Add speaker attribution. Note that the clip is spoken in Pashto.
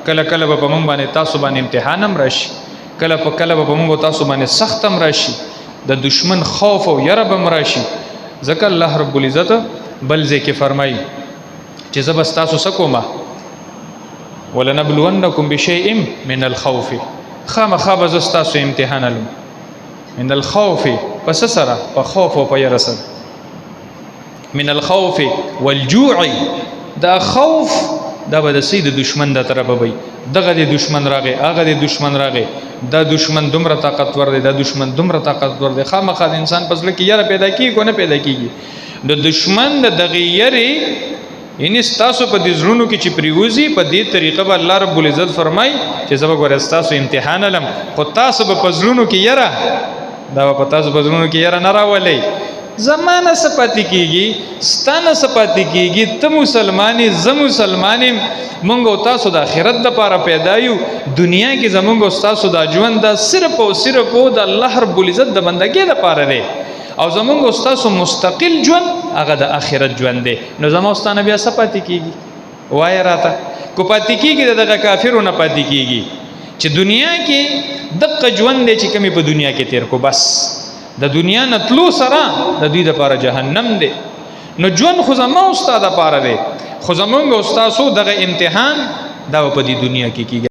Speaker 1: کله کله به په مونږ باندې تاسو باندې امتحان هم راشي، کله به په مونږ تاسو باندې سخت هم راشي، د دشمن خوف او یره به هم راشي. ځکه الله رب العزت بل ځای کې فرمایي چې زه به ستاسو څه کومه، ولنبلونکم بشیء من الخوف، خامخا به زه ستاسو امتحان الم، من الخوف پس سره په خوف او په یره سره، من الخوف والجوع، دا خوف دا به د سید دشمن د طرفه وي، دغه د دشمن راغی هغه د دشمن راغی، دا دشمن دومره طاقتور دی، دا دشمن دومره طاقتور دی، خامخا د انسان په زړه کې یره پیدا کیږي کو نه پیدا کیږي. د دشمن د دغه یری یعنی ستاسو په دې زړونو کې چې پریوزي په دې طریقه به الله رب العزت فرمای چې زه به ګوره ستاسو امتحان علم، خو تاسو به په زړونو کې یره، دا په تاسو په زړونو کې یره نه راولئ. زمانه سپاتی کیږي، ستانه سپاتی کیږي، ته مسلمانی زه مسلمانیم، مونږ او تاسو د آخرت لپاره پیدا یو، دنیا کې زمونږ او تاسو د ژوند د صرف او صرف د الله رب العزت د بندګۍ لپاره دی، او زمونږ او تاسو مستقل ژوند هغه د آخرت ژوند دی. نو زموږ او ستانه بیا سپاتی کیږي، وای راته کو پاتې کیږي دغه کافرونو پاتې کیږي چې دنیا کې دغه ژوند دی چې کمی په دنیا کې تیر کو، بس د دنیا نتلو سره د دوی لپاره جهنم دی. نو ژوند خو زموږ او ستاسو لپاره دی، خو زمونږ او تاسو دغه امتحان دا په دې دنیا کې کیږي.